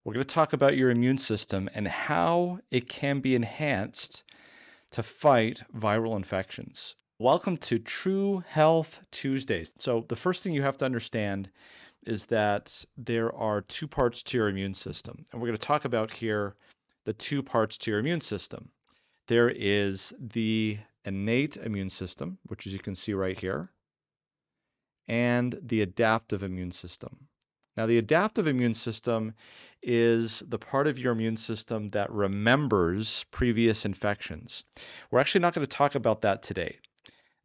We're going to talk about your immune system and how it can be enhanced to fight viral infections. Welcome to True Health Tuesdays. So, the first thing you have to understand is that there are two parts to your immune system. And we're going to talk about here the two parts to your immune system. There is the innate immune system, which as you can see right here, and the adaptive immune system. Now, the adaptive immune system is the part of your immune system that remembers previous infections. We're actually not going to talk about that today.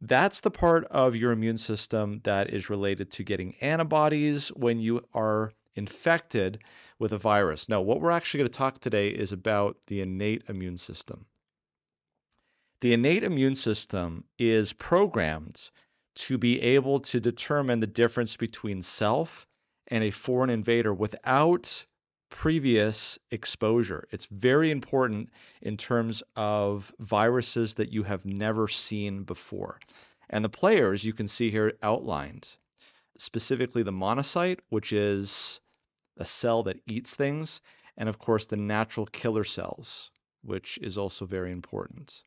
That's the part of your immune system that is related to getting antibodies when you are infected with a virus. No, what we're actually going to talk today is about the innate immune system. The innate immune system is programmed to be able to determine the difference between self and a foreign invader without previous exposure. It's very important in terms of viruses that you have never seen before. And the players you can see here outlined, specifically the monocyte, which is a cell that eats things, and of course the natural killer cells, which is also very important.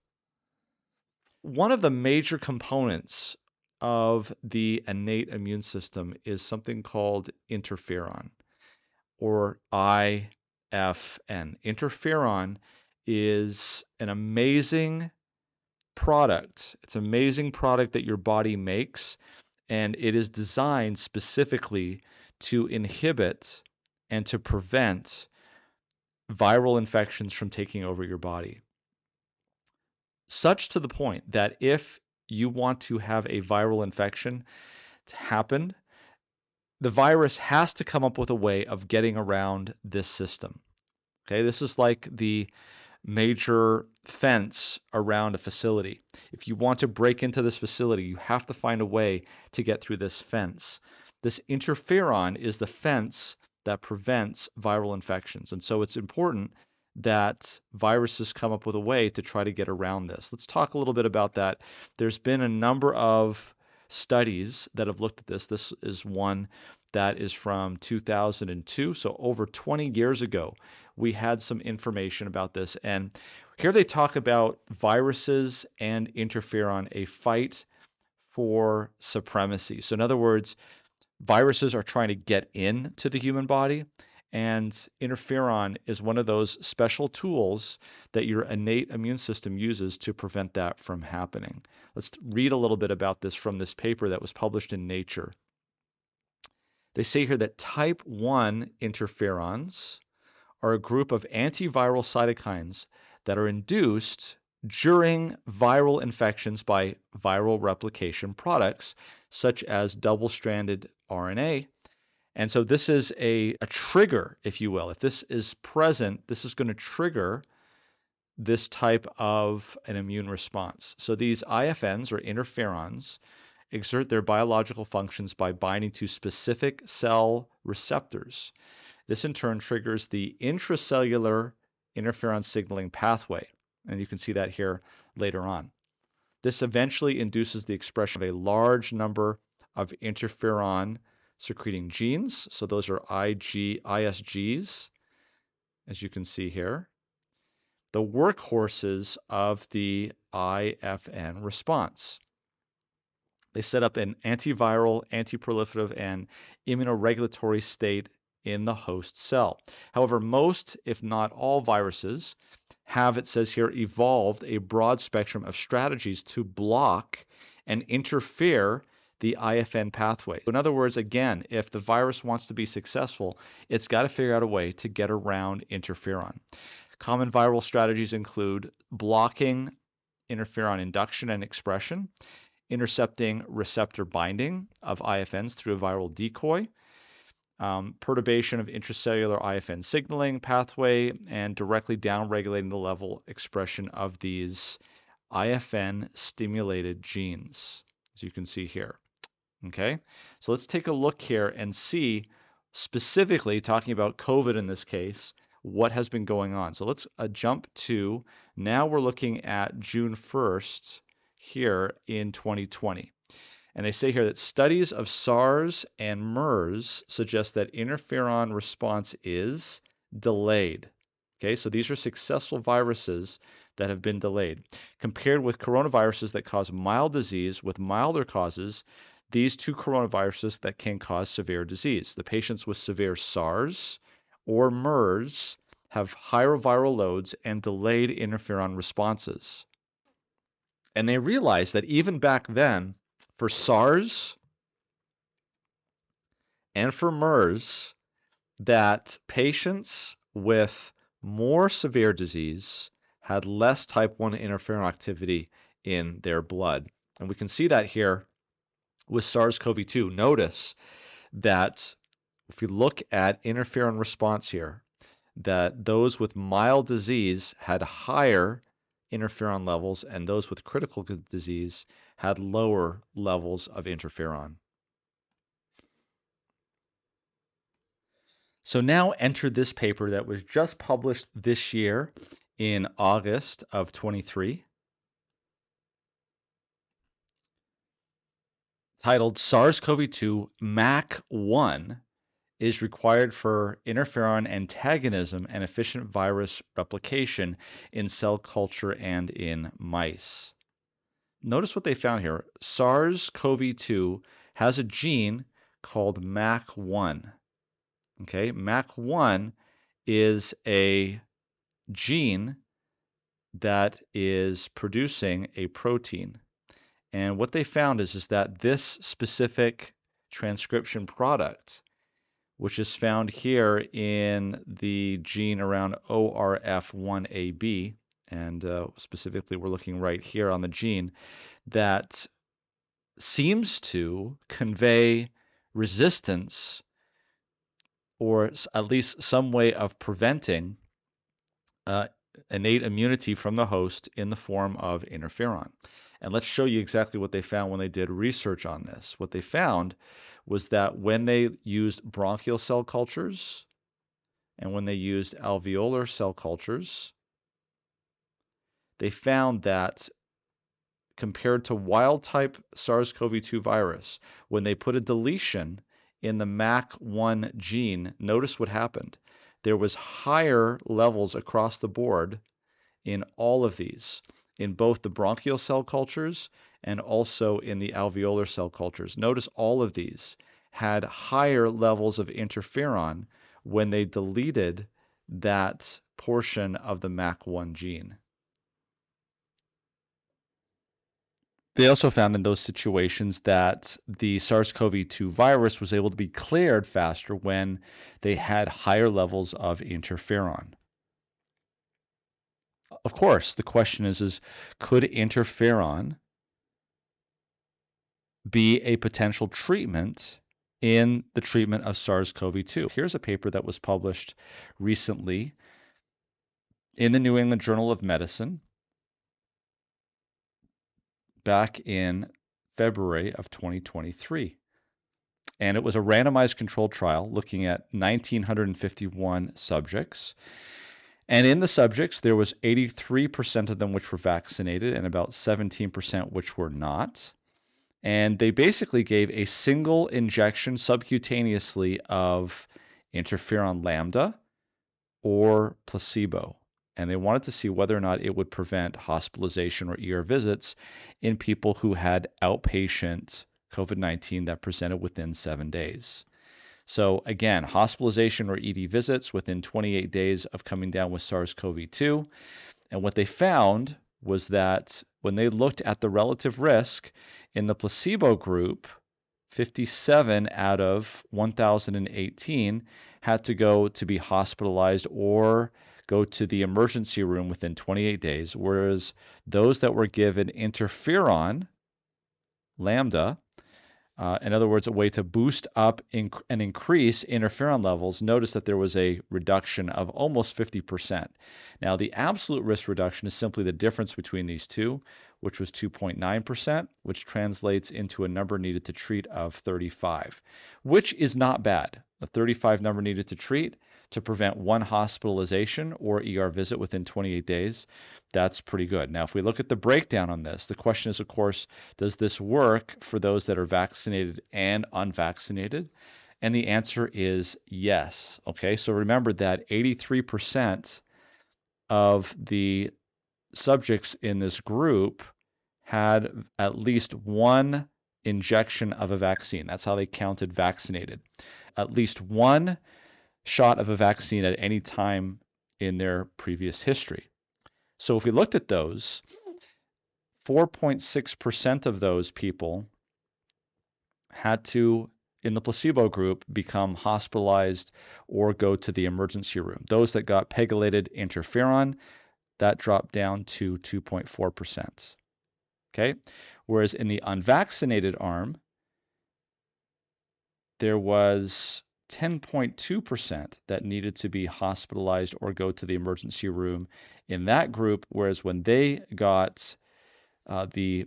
One of the major components of the innate immune system is something called interferon, or IFN. Interferon is an amazing product. It's an amazing product that your body makes, and it is designed specifically to inhibit and to prevent viral infections from taking over your body. Such to the point that if you want to have a viral infection to happen, the virus has to come up with a way of getting around this system. Okay, this is like the major fence around a facility. If you want to break into this facility, you have to find a way to get through this fence. This interferon is the fence that prevents viral infections. And so it's important that viruses come up with a way to try to get around this. Let's talk a little bit about that. There's been a number of studies that have looked at this. This is one that is from 2002, so over 20 years ago, we had some information about this. And here they talk about viruses and interferon, a fight for supremacy. So in other words, viruses are trying to get into the human body, and interferon is one of those special tools that your innate immune system uses to prevent that from happening. Let's read a little bit about this from this paper that was published in Nature. They say here that type 1 interferons are a group of antiviral cytokines that are induced during viral infections by viral replication products, such as double-stranded RNA. And so this is a trigger, if you will. If this is present, this is going to trigger this type of an immune response. So these IFNs, or interferons, exert their biological functions by binding to specific cell receptors. This in turn triggers the intracellular interferon signaling pathway. And you can see that here later on. This eventually induces the expression of a large number of interferon secreting genes. So those are ISGs, as you can see here, the workhorses of the IFN response. They set up an antiviral, antiproliferative, and immunoregulatory state in the host cell. However, most, if not all, viruses have, it says here, evolved a broad spectrum of strategies to block and interfere the IFN pathway. In other words, again, if the virus wants to be successful, it's got to figure out a way to get around interferon. Common viral strategies include blocking interferon induction and expression, intercepting receptor binding of IFNs through a viral decoy, perturbation of intracellular IFN signaling pathway, and directly downregulating the level expression of these IFN stimulated genes, as you can see here. Okay, so let's take a look here and see, specifically talking about COVID in this case, what has been going on. So let's jump to, now we're looking at June 1st here in 2020. And they say here that studies of SARS and MERS suggest that interferon response is delayed. Okay, so these are successful viruses that have been delayed. Compared with coronaviruses that cause mild disease with milder causes, these two coronaviruses that can cause severe disease. The patients with severe SARS or MERS have higher viral loads and delayed interferon responses. And they realized that even back then, for SARS and for MERS, that patients with more severe disease had less type 1 interferon activity in their blood. And we can see that here with SARS-CoV-2. Notice that if you look at interferon response here, that those with mild disease had higher interferon levels and those with critical disease had lower levels of interferon. So now enter this paper that was just published this year in August of 23, titled SARS-CoV-2 MAC1 is required for interferon antagonism and efficient virus replication in cell culture and in mice. Notice what they found here. SARS-CoV-2 has a gene called MAC1. Okay, MAC1 is a gene that is producing a protein. And what they found is that this specific transcription product, which is found here in the gene around ORF1AB, and specifically we're looking right here on the gene, that seems to convey resistance or at least some way of preventing innate immunity from the host in the form of interferon. And let's show you exactly what they found when they did research on this. What they found was that when they used bronchial cell cultures and when they used alveolar cell cultures, they found that compared to wild-type SARS-CoV-2 virus, when they put a deletion in the MAC1 gene, notice what happened. There was higher levels across the board in all of these, in both the bronchial cell cultures and also in the alveolar cell cultures. Notice all of these had higher levels of interferon when they deleted that portion of the MAC1 gene. They also found in those situations that the SARS-CoV-2 virus was able to be cleared faster when they had higher levels of interferon. Of course, the question is could interferon be a potential treatment in the treatment of SARS-CoV-2? Here's a paper that was published recently in the New England Journal of Medicine back in February of 2023. And it was a randomized controlled trial looking at 1,951 subjects. And in the subjects, there was 83% of them which were vaccinated and about 17% which were not. And they basically gave a single injection subcutaneously of interferon lambda or placebo. And they wanted to see whether or not it would prevent hospitalization or ER visits in people who had outpatient COVID-19 that presented within 7 days. So again, hospitalization or ED visits within 28 days of coming down with SARS-CoV-2. And what they found was that when they looked at the relative risk in the placebo group, 57 out of 1,018 had to go to be hospitalized or go to the emergency room within 28 days, whereas those that were given interferon lambda, in other words, a way to boost up and increase interferon levels, notice that there was a reduction of almost 50%. Now, the absolute risk reduction is simply the difference between these two, which was 2.9%, which translates into a number needed to treat of 35, which is not bad. A 35 number needed to treat to prevent one hospitalization or ER visit within 28 days. That's pretty good. Now, if we look at the breakdown on this, the question is, of course, does this work for those that are vaccinated and unvaccinated? And the answer is yes. Okay, so remember that 83% of the subjects in this group had at least one injection of a vaccine. That's how they counted vaccinated. At least one shot of a vaccine at any time in their previous history. So if we looked at those, 4.6% of those people had to, in the placebo group, become hospitalized or go to the emergency room. Those that got pegylated interferon, that dropped down to 2.4%. Okay? Whereas in the unvaccinated arm, there was 10.2% that needed to be hospitalized or go to the emergency room in that group, whereas when they got the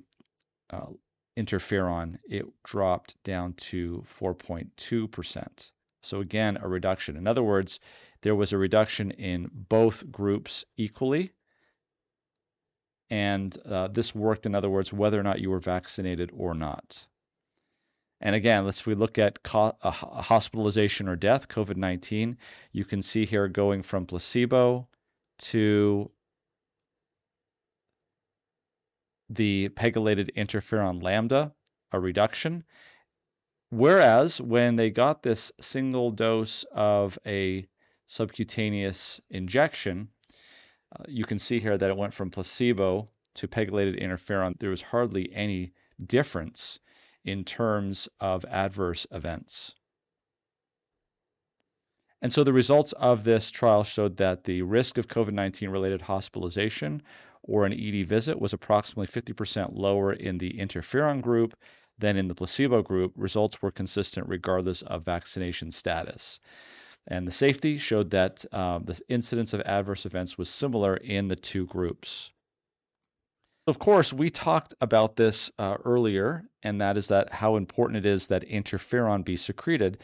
interferon, it dropped down to 4.2%. So again, a reduction. In other words, there was a reduction in both groups equally. And this worked, in other words, whether or not you were vaccinated or not. And again, if we look at hospitalization or death, COVID-19, you can see here going from placebo to the pegylated interferon lambda, a reduction. Whereas when they got this single dose of a subcutaneous injection, you can see here that it went from placebo to pegylated interferon. There was hardly any difference in terms of adverse events. And so the results of this trial showed that the risk of COVID-19 related hospitalization or an ED visit was approximately 50% lower in the interferon group than in the placebo group. Results were consistent regardless of vaccination status. And the safety showed that the incidence of adverse events was similar in the two groups. Of course, we talked about this earlier, and that is that how important it is that interferon be secreted.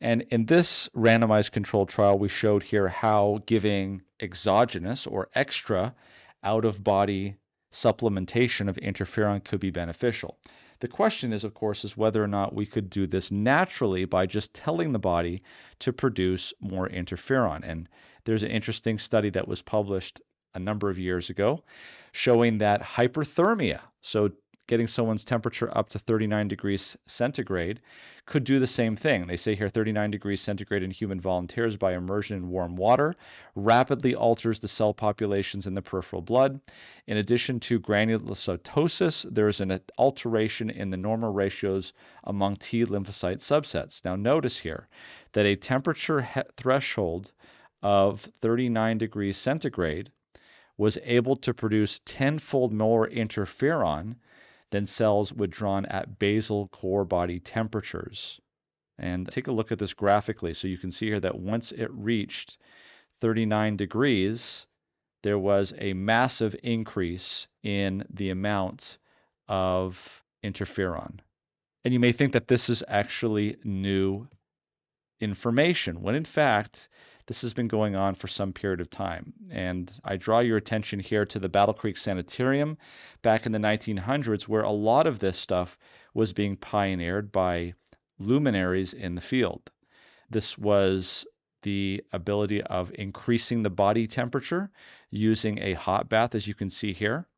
And in this randomized controlled trial, we showed here how giving exogenous or extra out-of-body supplementation of interferon could be beneficial. The question is, of course, is whether or not we could do this naturally by just telling the body to produce more interferon. And there's an interesting study that was published a number of years ago showing that hyperthermia, so getting someone's temperature up to 39 degrees centigrade, could do the same thing. They say here 39 degrees centigrade in human volunteers by immersion in warm water rapidly alters the cell populations in the peripheral blood. In addition to granulocytosis, there is an alteration in the normal ratios among T lymphocyte subsets. Now notice here that a temperature threshold of 39 degrees centigrade was able to produce 10-fold more interferon than cells withdrawn at basal core body temperatures. And take a look at this graphically. So you can see here that once it reached 39 degrees, there was a massive increase in the amount of interferon. And you may think that this is actually new information, when in fact, this has been going on for some period of time. And I draw your attention here to the Battle Creek Sanitarium back in the 1900s, where a lot of this stuff was being pioneered by luminaries in the field. This was the ability of increasing the body temperature using a hot bath, as you can see here.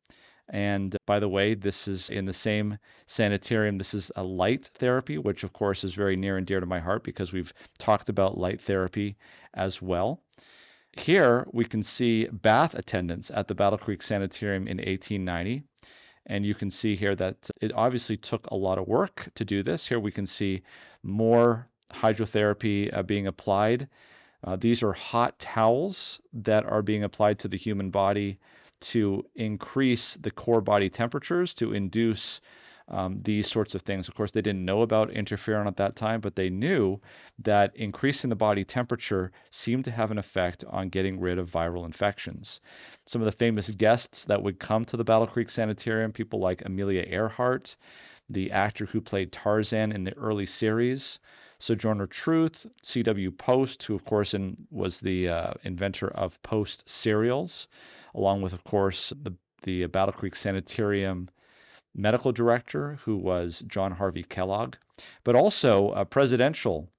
And by the way, this is in the same sanitarium. This is a light therapy, which of course is very near and dear to my heart because we've talked about light therapy as well. Here we can see bath attendants at the Battle Creek Sanitarium in 1890. And you can see here that it obviously took a lot of work to do this. Here we can see more hydrotherapy being applied. These are hot towels that are being applied to the human body to increase the core body temperatures, to induce these sorts of things. Of course, they didn't know about interferon at that time, but they knew that increasing the body temperature seemed to have an effect on getting rid of viral infections. Some of the famous guests that would come to the Battle Creek Sanitarium, people like Amelia Earhart, the actor who played Tarzan in the early series, Sojourner Truth, C.W. Post, who of course was the inventor of Post cereals, along with, of course, the Battle Creek Sanitarium medical director, who was John Harvey Kellogg, but also presidential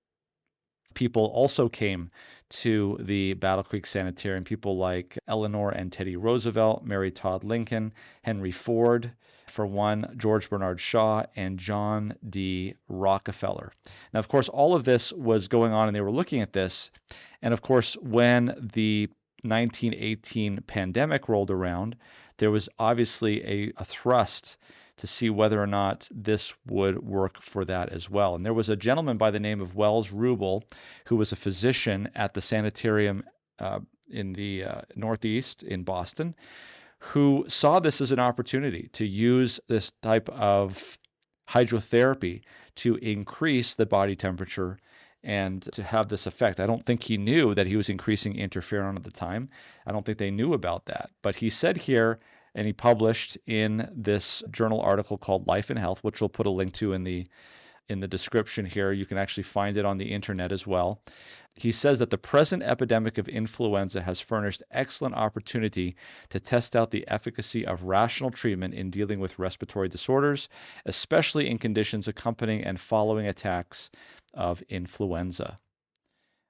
People also came to the Battle Creek Sanitarium, people like Eleanor and Teddy Roosevelt, Mary Todd Lincoln, Henry Ford, for one, George Bernard Shaw, and John D. Rockefeller. Now, of course, all of this was going on, and they were looking at this. And of course, when the 1918 pandemic rolled around, there was obviously a thrust to see whether or not this would work for that as well. And there was a gentleman by the name of Wells Rubel, who was a physician at the sanitarium in the Northeast in Boston, who saw this as an opportunity to use this type of hydrotherapy to increase the body temperature and to have this effect. I don't think he knew that he was increasing interferon at the time. I don't think they knew about that. But he said here, and he published in this journal article called Life and Health, which we'll put a link to in the description here. You can actually find it on the internet as well. He says that the present epidemic of influenza has furnished excellent opportunity to test out the efficacy of rational treatment in dealing with respiratory disorders, especially in conditions accompanying and following attacks of influenza.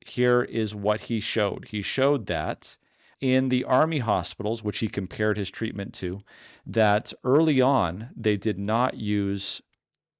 Here is what he showed. He showed that in the Army hospitals, which he compared his treatment to, that early on they did not use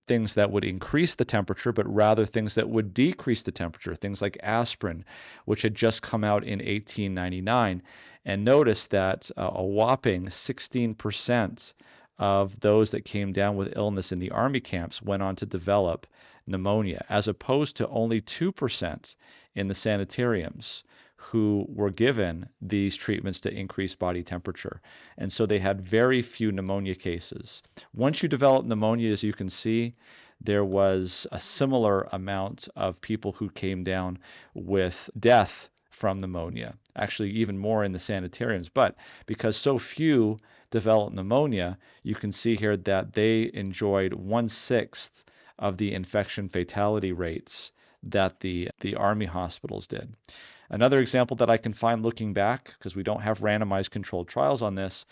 things that would increase the temperature, but rather things that would decrease the temperature, things like aspirin, which had just come out in 1899. And notice that a whopping 16% of those that came down with illness in the Army camps went on to develop pneumonia, as opposed to only 2% in the sanitariums who were given these treatments to increase body temperature. And so they had very few pneumonia cases. Once you develop pneumonia, as you can see, there was a similar amount of people who came down with death from pneumonia, actually even more in the sanitariums. But because so few developed pneumonia, you can see here that they enjoyed 1/6 of the infection fatality rates that the Army hospitals did. Another example that I can find looking back, because we don't have randomized controlled trials on this,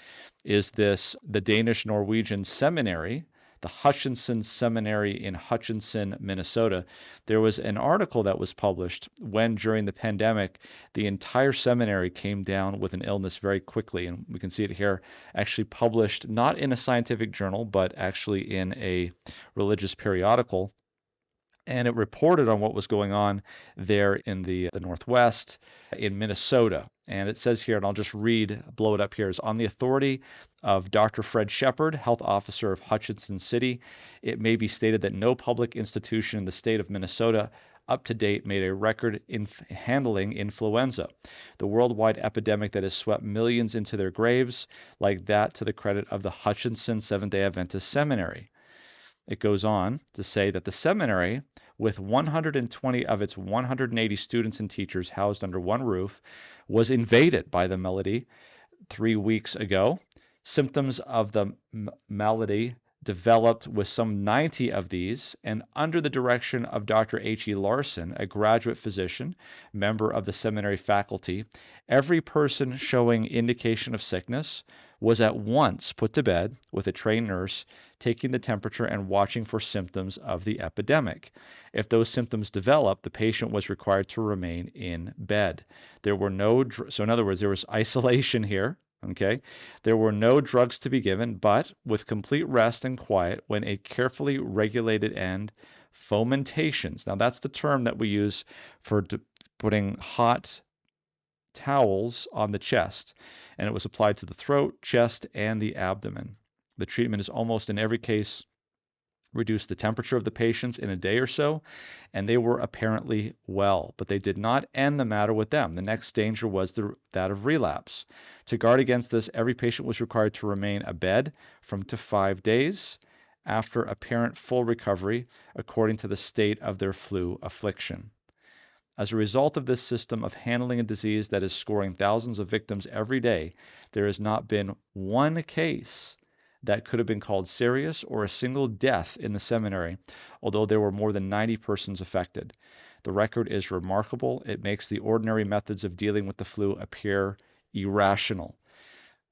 is the Danish-Norwegian seminary, the Hutchinson Seminary in Hutchinson, Minnesota. There was an article that was published when, during the pandemic, the entire seminary came down with an illness very quickly. And we can see it here, actually published not in a scientific journal, but actually in a religious periodical. And it reported on what was going on there in the Northwest, in Minnesota. And it says here, and I'll just blow it up here, is on the authority of Dr. Fred Shepard, health officer of Hutchinson City, it may be stated that no public institution in the state of Minnesota up to date made a record in handling influenza, the worldwide epidemic that has swept millions into their graves, like that to the credit of the Hutchinson Seventh-day Adventist Seminary. It goes on to say that the seminary, with 120 of its 180 students and teachers housed under one roof, was invaded by the malady 3 weeks ago. Symptoms of the malady developed with some 90 of these, and under the direction of Dr. H.E. Larson, a graduate physician, member of the seminary faculty, every person showing indication of sickness was at once put to bed with a trained nurse taking the temperature and watching for symptoms of the epidemic. If those symptoms developed, the patient was required to remain in bed. There were so in other words, there was isolation here. Okay, there were no drugs to be given, but with complete rest and quiet when a carefully regulated and fomentations. Now that's the term that we use for putting hot towels on the chest, and it was applied to the throat, chest, and the abdomen. The treatment is almost in every case reduced the temperature of the patients in a day or so, and they were apparently well, but they did not end the matter with them. The next danger was that of relapse. To guard against this, every patient was required to remain abed from to 5 days after apparent full recovery, according to the state of their flu affliction. As a result of this system of handling a disease that is scoring thousands of victims every day, there has not been one case that could have been called serious or a single death in the seminary, although there were more than 90 persons affected. The record is remarkable. It makes the ordinary methods of dealing with the flu appear irrational.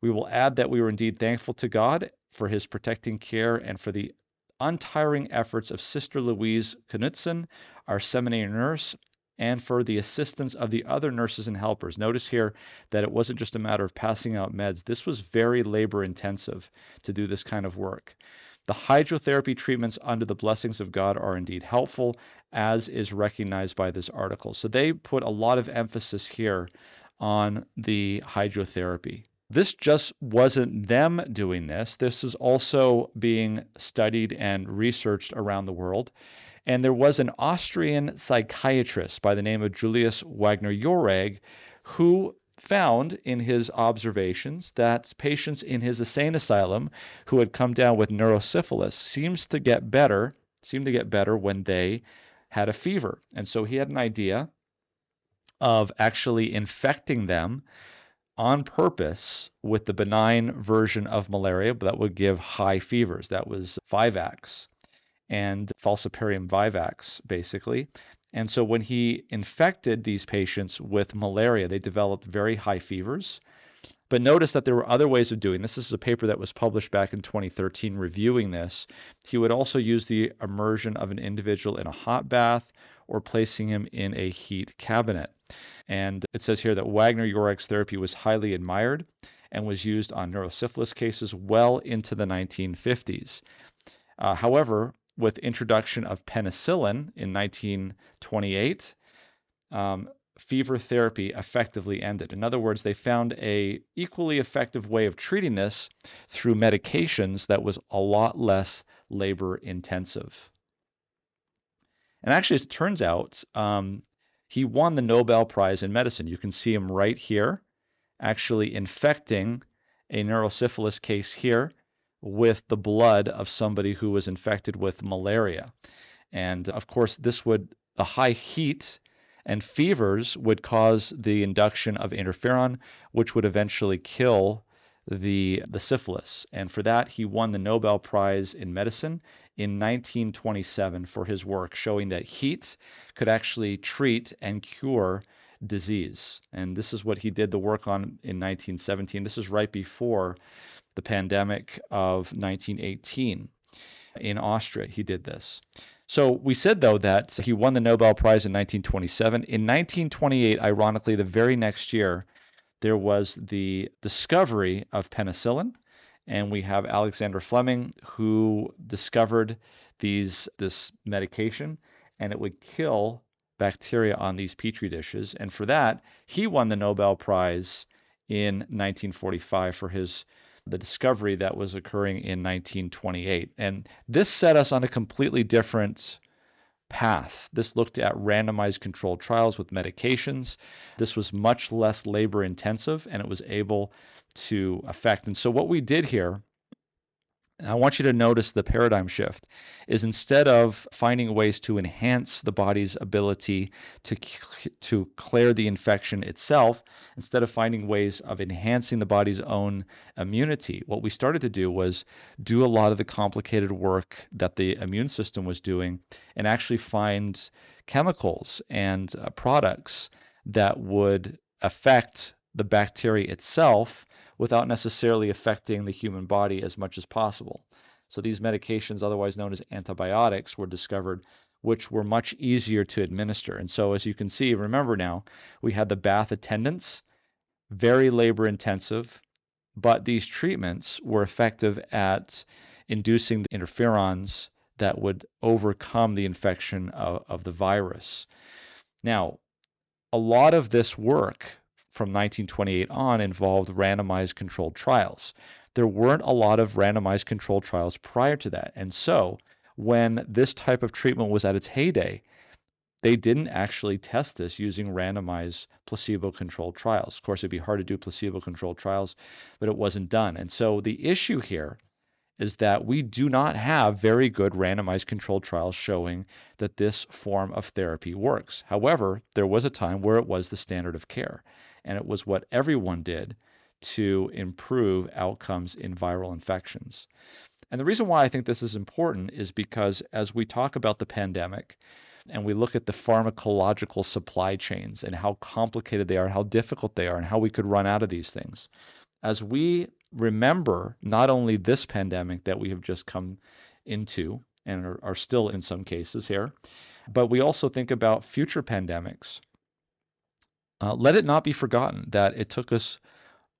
We will add that we were indeed thankful to God for his protecting care and for the untiring efforts of Sister Louise Knudsen, our seminary nurse, and for the assistance of the other nurses and helpers. Notice here that it wasn't just a matter of passing out meds. This was very labor intensive to do this kind of work. The hydrotherapy treatments under the blessings of God are indeed helpful, as is recognized by this article. So they put a lot of emphasis here on the hydrotherapy. This just wasn't them doing this. This is also being studied and researched around the world. And there was an Austrian psychiatrist by the name of Julius Wagner-Jauregg who found in his observations that patients in his insane asylum who had come down with neurosyphilis seemed to get better when they had a fever. And so he had an idea of actually infecting them on purpose with the benign version of malaria that would give high fevers. That was Vivax and Falciparum vivax, basically. And so when he infected these patients with malaria, they developed very high fevers. But notice that there were other ways of doing this. This is a paper that was published back in 2013 reviewing this. He would also use the immersion of an individual in a hot bath or placing him in a heat cabinet. And it says here that Wagner-Jauregg's therapy was highly admired and was used on neurosyphilis cases well into the 1950s. However, with introduction of penicillin in 1928, fever therapy effectively ended. In other words, they found an equally effective way of treating this through medications that was a lot less labor intensive. And actually, as it turns out, he won the Nobel Prize in Medicine. You can see him right here, actually infecting a neurosyphilis case here with the blood of somebody who was infected with malaria. And of course, the high heat and fevers would cause the induction of interferon, which would eventually kill the syphilis. And for that, he won the Nobel Prize in Medicine in 1927 for his work showing that heat could actually treat and cure disease. And this is what he did the work on in 1917. This is right before the pandemic of 1918 in Austria. He did this. So we said, though, that he won the Nobel Prize in 1927. In 1928, ironically, the very next year, there was the discovery of penicillin. And we have Alexander Fleming who discovered this medication, and it would kill bacteria on these petri dishes. And for that, he won the Nobel Prize in 1945 for the discovery that was occurring in 1928. And this set us on a completely different path. This looked at randomized controlled trials with medications. This was much less labor intensive, and it was able to affect. And so what we did here, and I want you to notice the paradigm shift, is instead of finding ways to enhance the body's ability to clear the infection itself, instead of finding ways of enhancing the body's own immunity, what we started to do was do a lot of the complicated work that the immune system was doing and actually find chemicals and products that would affect the bacteria itself without necessarily affecting the human body as much as possible. So these medications, otherwise known as antibiotics, were discovered, which were much easier to administer. And so as you can see, remember now, we had the bath attendants, very labor intensive, but these treatments were effective at inducing the interferons that would overcome the infection of the virus. Now, a lot of this work from 1928 on involved randomized controlled trials. There weren't a lot of randomized controlled trials prior to that. And so when this type of treatment was at its heyday, they didn't actually test this using randomized placebo-controlled trials. Of course, it'd be hard to do placebo-controlled trials, but it wasn't done. And so the issue here is that we do not have very good randomized controlled trials showing that this form of therapy works. However, there was a time where it was the standard of care, and it was what everyone did to improve outcomes in viral infections. And the reason why I think this is important is because as we talk about the pandemic and we look at the pharmacological supply chains and how complicated they are, how difficult they are, and how we could run out of these things, as we remember not only this pandemic that we have just come into and are still in some cases here, But we also think about future pandemics. Let it not be forgotten that it took us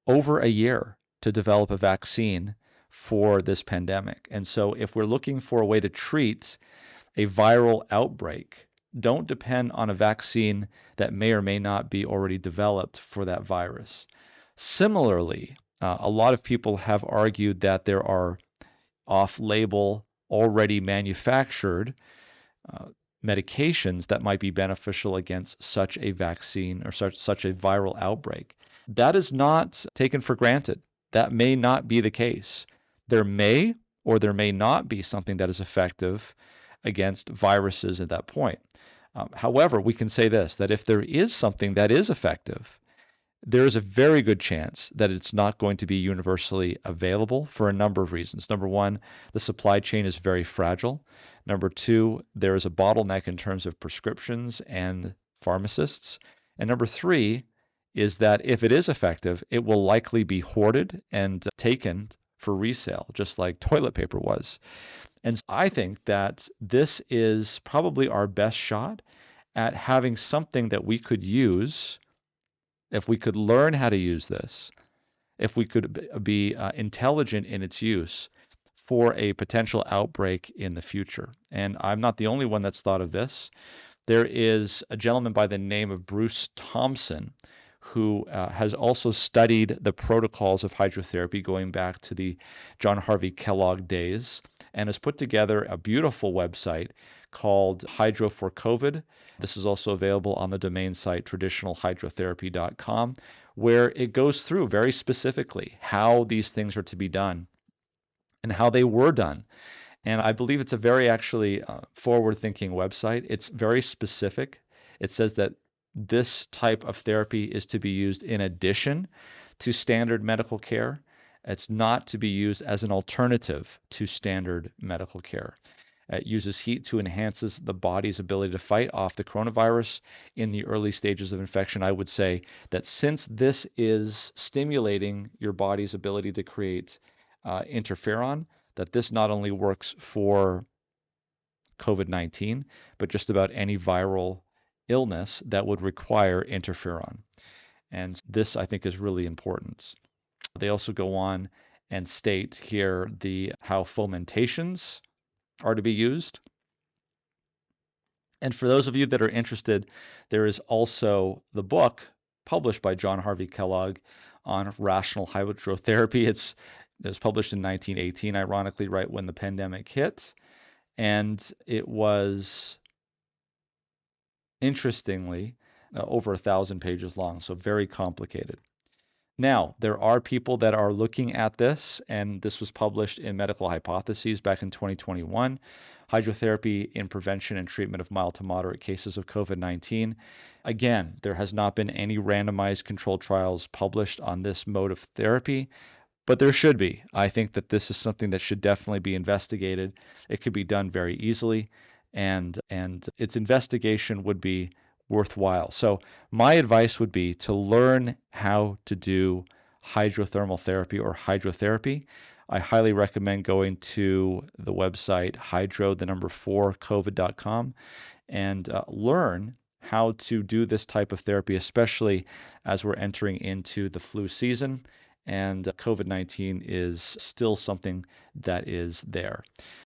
over a year to develop a vaccine for this pandemic. And so if we're looking for a way to treat a viral outbreak, don't depend on a vaccine that may or may not be already developed for that virus. Similarly, a lot of people have argued that there are off-label, already manufactured medications that might be beneficial against such a vaccine or such a viral outbreak. That is not taken for granted. That may not be the case. There may or there may not be something that is effective against viruses at that point. However, we can say this, that if there is something that is effective, there is a very good chance that it's not going to be universally available for a number of reasons. Number one, the supply chain is very fragile. Number two, there is a bottleneck in terms of prescriptions and pharmacists. And number three is that if it is effective, it will likely be hoarded and taken for resale, just like toilet paper was. And I think that this is probably our best shot at having something that we could use if we could learn how to use this, if we could be intelligent in its use for a potential outbreak in the future. And I'm not the only one that's thought of this. There is a gentleman by the name of Bruce Thompson who has also studied the protocols of hydrotherapy going back to the John Harvey Kellogg days and has put together a beautiful website called Hydro for COVID. This is also available on the domain site traditionalhydrotherapy.com, where it goes through very specifically how these things are to be done and how they were done. And I believe it's a very actually forward-thinking website. It's very specific. It says that this type of therapy is to be used in addition to standard medical care. It's not to be used as an alternative to standard medical care. It uses heat to enhances the body's ability to fight off the coronavirus in the early stages of infection. I would say that since this is stimulating your body's ability to create interferon, that this not only works for COVID-19, but just about any viral illness that would require interferon. And this, I think, is really important. They also go on and state here how fomentations are to be used. And for those of you that are interested, there is also the book published by John Harvey Kellogg on rational hydrotherapy. It was published in 1918, ironically, right when the pandemic hit. And it was, interestingly, over 1,000 pages long, so very complicated. Now, there are people that are looking at this, and this was published in Medical Hypotheses back in 2021, Hydrotherapy in Prevention and Treatment of Mild to Moderate Cases of COVID-19. Again, there has not been any randomized controlled trials published on this mode of therapy, but there should be. I think that this is something that should definitely be investigated. It could be done very easily, and its investigation would be worthwhile. So my advice would be to learn how to do hydrothermal therapy or hydrotherapy. I highly recommend going to the website hydro4covid.com and learn how to do this type of therapy, especially as we're entering into the flu season and COVID-19 is still something that is there.